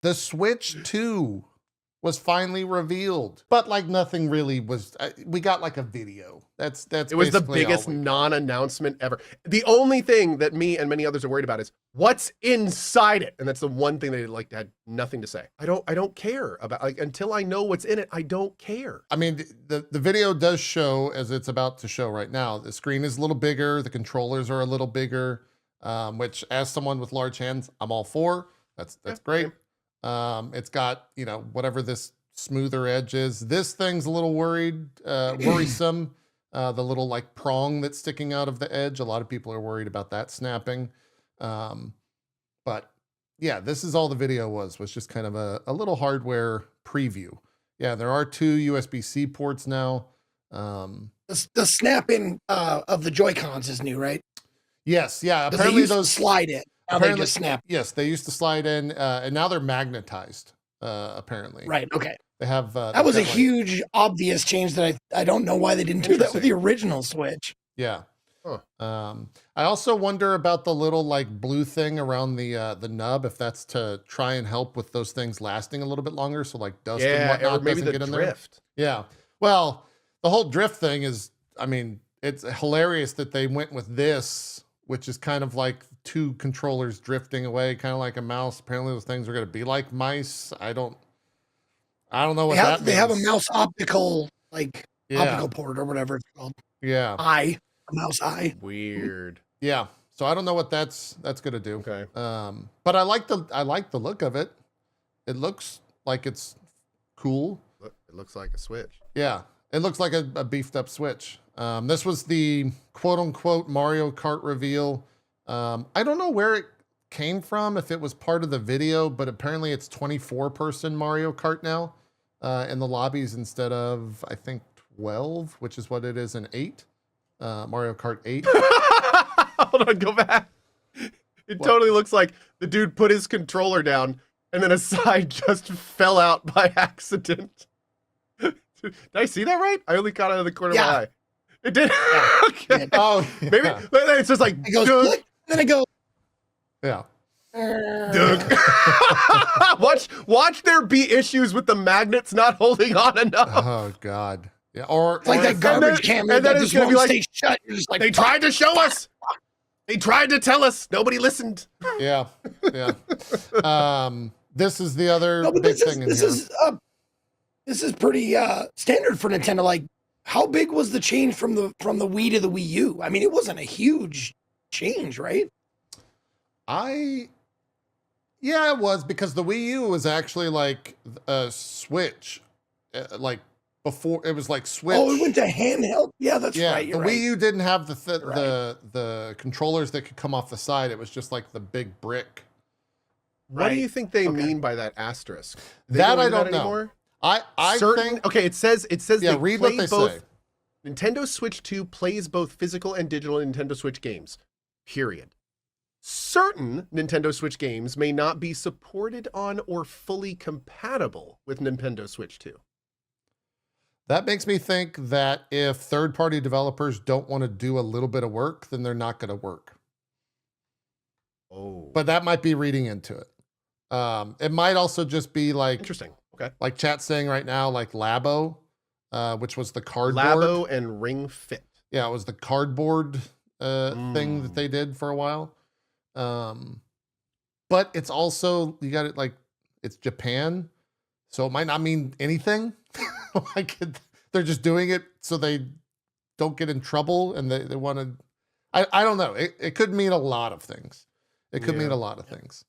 The Switch 2 was finally revealed, but like nothing really was. We got like a video. That's it was the biggest non-announcement ever. The only thing that me and many others are worried about is what's inside it, and that's the one thing they like had nothing to say. I don't care about, like, until I know what's in it. I don't care. I mean, the video does show, as it's about to show right now, the screen is a little bigger, the controllers are a little bigger, which, as someone with large hands, I'm all for. That's great. It's got, you know, whatever this smoother edge is. This thing's a little worrisome. The little like prong that's sticking out of the edge. A lot of people are worried about that snapping. But yeah, this is all the video was just kind of a little hardware preview. Yeah, there are 2 USB-C ports now. The snapping of the Joy-Cons is new, right? Yes, yeah. Apparently those slide in. Now they just snap. Yes, they used to slide in, and now they're magnetized. Apparently, right? Okay. They have that was a huge, obvious change that I don't know why they didn't do that with the original Switch. Yeah. Huh. I also wonder about the little like blue thing around the nub, if that's to try and help with those things lasting a little bit longer, so like dust and whatnot doesn't get in there. Yeah. Well, the whole drift thing is, I mean, it's hilarious that they went with this, which is kind of like 2 controllers drifting away, kind of like a mouse. Apparently those things are going to be like mice. I don't know what that means. They have a mouse optical, like optical port or whatever it's called. Yeah. A mouse eye. Weird. Yeah. So I don't know what that's going to do. Okay. But I like the look of it. It looks like it's cool. It looks like a Switch. Yeah. It looks like a beefed up Switch. This was the quote unquote Mario Kart reveal. I don't know where it came from, if it was part of the video, but apparently it's 24-person Mario Kart now in the lobbies instead of, I think, 12, which is what it is in 8. Mario Kart 8. Hold on, go back. It totally looks like the dude put his controller down and then a side just fell out by accident. Did I see that right? I only caught it out of the corner of my eye. It did. Okay. Oh, yeah. Maybe it's just like it goes click, then it goes. Yeah. Watch there be issues with the magnets not holding on enough. Oh God. Yeah. Or it's like that garbage can, and then it's gonna be like, shut. You're just like, they tried to show us. They tried to tell us. Nobody listened. Yeah. Yeah. This is the other big thing in here. This is pretty standard for Nintendo. Like, how big was the change from the Wii to the Wii U? I mean, it wasn't a huge change, right? Yeah, it was, because the Wii U was actually like a Switch, like before it was like Switch. Oh, it went to handheld. Yeah, that's right. The Wii U didn't have the controllers that could come off the side. It was just like the big brick. What do you think they mean by that asterisk? That I don't know. I think it says yeah, read what they say. Nintendo Switch 2 plays both physical and digital Nintendo Switch games. Period. Certain Nintendo Switch games may not be supported on or fully compatible with Nintendo Switch 2. That makes me think that if third-party developers don't want to do a little bit of work, then they're not going to work. Oh. But that might be reading into it. It might also just be like... Interesting. Okay. Like chat's saying right now, like Labo, which was the cardboard. Labo and Ring Fit. Yeah, it was the cardboard thing that they did for a while. But it's also, you got it, like, it's Japan, so it might not mean anything. Like, they're just doing it so they don't get in trouble, and they want to, I don't know. It could mean a lot of things. It could mean a lot of things.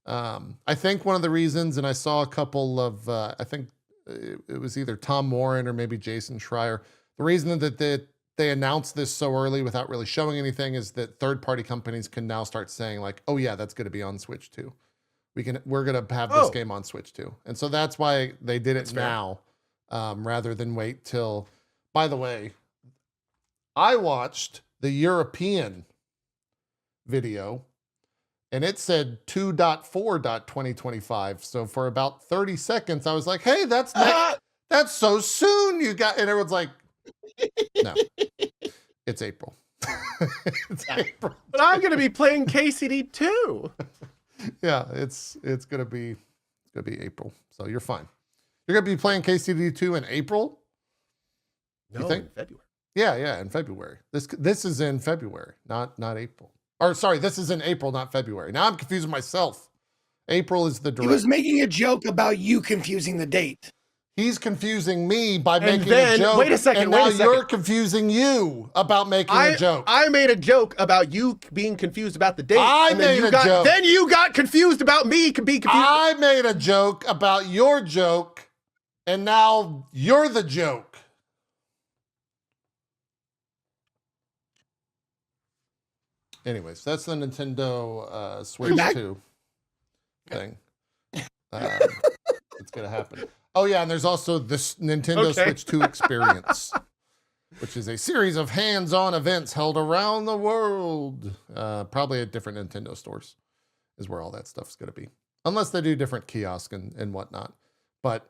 I think one of the reasons, and I saw a couple of, I think it was either Tom Warren or maybe Jason Schreier, the reason that they announced this so early without really showing anything is that third-party companies can now start saying like, oh yeah, that's going to be on Switch 2. We're going to have this game on Switch 2. And so that's why they did it now, rather than wait till, by the way, I watched the European video and it said 2.4.2025. So for about 30 seconds, I was like, hey, that's so soon you got, and everyone's like, no, it's April. It's April. But I'm going to be playing KCD too. Yeah, it's going to be It's going to be April. So you're fine. You're going to be playing KCD2 in April? No, think? in February. Yeah, in February. This is in February, not April. Or sorry, this is in April, not February. Now I'm confusing myself. April is the direct. He was making a joke about you confusing the date. He's confusing me by And making then- a joke. wait a second, and wait now a second. you're confusing you about making a joke. I made a joke about you being confused about the date. I and then made you a got, joke. Then you got confused about me being confused. I made a joke about your joke, and now you're the joke. Anyways, that's the Nintendo Switch 2 thing. It's going to happen. Oh, yeah, and there's also this Nintendo Switch 2 experience, which is a series of hands-on events held around the world. Probably at different Nintendo stores is where all that stuff's going to be. Unless they do different kiosks and whatnot. But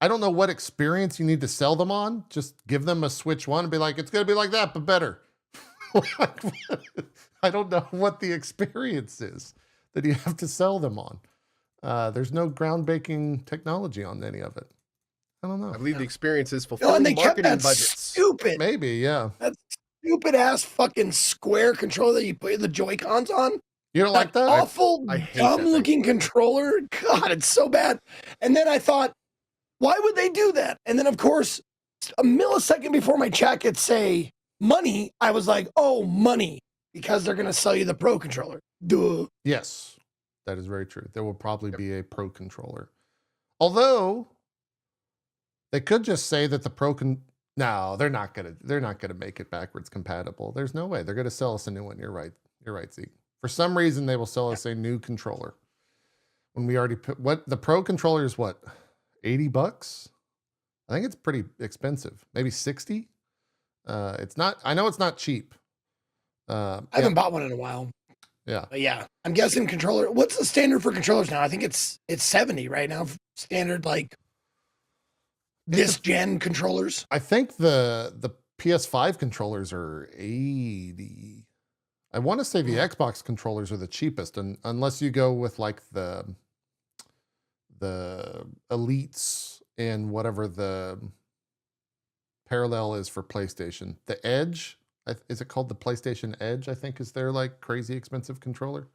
I don't know what experience you need to sell them on. Just give them a Switch 1 and be like, it's going to be like that, but better. I don't know what the experience is that you have to sell them on. There's no groundbreaking technology on any of it. I don't know. I believe the experience is No, fulfilling and they kept marketing that budgets. stupid, Maybe, yeah. that stupid ass fucking square controller that you put the Joy-Cons on. You don't like that? Awful, I hate that dumb thing. looking controller. God, it's so bad. And then I thought, why would they do that? And then, of course, a millisecond before my chat could say money, I was like, oh, money, because they're going to sell you the Pro controller. Duh. Yes, that is very true. There will probably be a Pro controller. Although they could just say that the Pro no, they're not gonna make it backwards compatible. There's no way. They're gonna sell us a new one. You're right. You're right, Zeke. For some reason, they will sell us a new controller. When we already put the Pro controller is what, $80? I think it's pretty expensive. Maybe 60. It's not. I know it's not cheap. I haven't bought one in a while. Yeah. But yeah, I'm guessing controller. What's the standard for controllers now? I think it's 70 right now. Standard like this gen controllers. I think the PS5 controllers are 80. I want to say the Xbox controllers are the cheapest, and unless you go with like the elites and whatever the parallel is for PlayStation. The Edge, is it called the PlayStation Edge? I think is their like crazy expensive controller.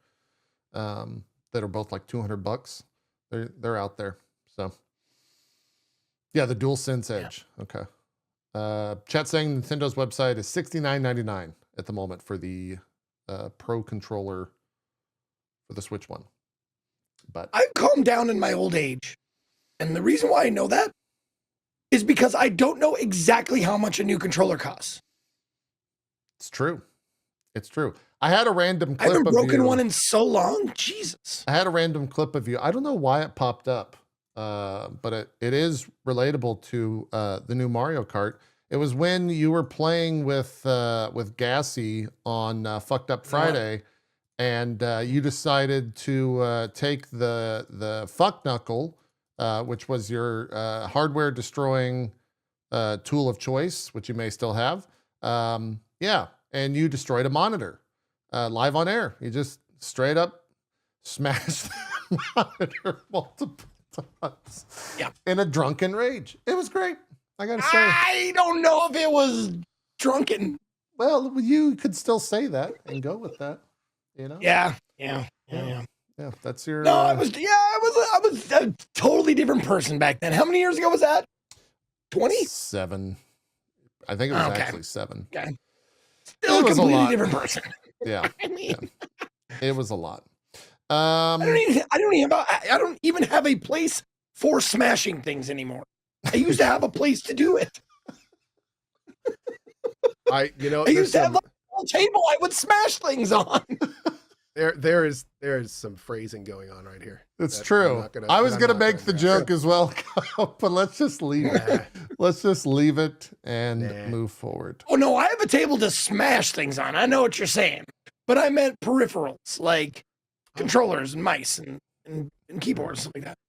That are both like $200. They're out there. So yeah, the DualSense Edge. Okay. Chat saying Nintendo's website is $69.99 at the moment for the Pro controller for the Switch 1. But I've calmed down in my old age. And the reason why I know that is because I don't know exactly how much a new controller costs. it's true. It's true. I had a random I clip haven't of broken you. one in so long. Jesus. I had a random clip of you. I don't know why it popped up, but it is relatable to the new Mario Kart. It was when you were playing with Gassy on Fucked Up Friday, and you decided to take the fuck knuckle, which was your hardware destroying tool of choice, which you may still have. Yeah, and you destroyed a monitor live on air. You just straight up smashed the monitor multiple times. Yeah. In a drunken rage. It was great. I gotta say. I don't know if it was drunken. Well, you could still say that and go with that. You know? Yeah. Yeah, that's your. No, I was a totally different person back then. How many years ago was that? 20? 7. I think it was Okay. actually 7. Okay. Still It a was a completely lot. different person. Yeah, I mean, it was a lot. I don't even have a place for smashing things anymore. I used to have a place to do it. I used to have like a whole table I would smash things on. there is some phrasing going on right here. It's that true. I'm not gonna- I was that I'm gonna not make gonna the grasp. joke as well, but let's just leave it. Let's just leave it and move forward. Oh no, I have a table to smash things on. I know what you're saying. But I meant peripherals like controllers and mice and keyboards, stuff like that.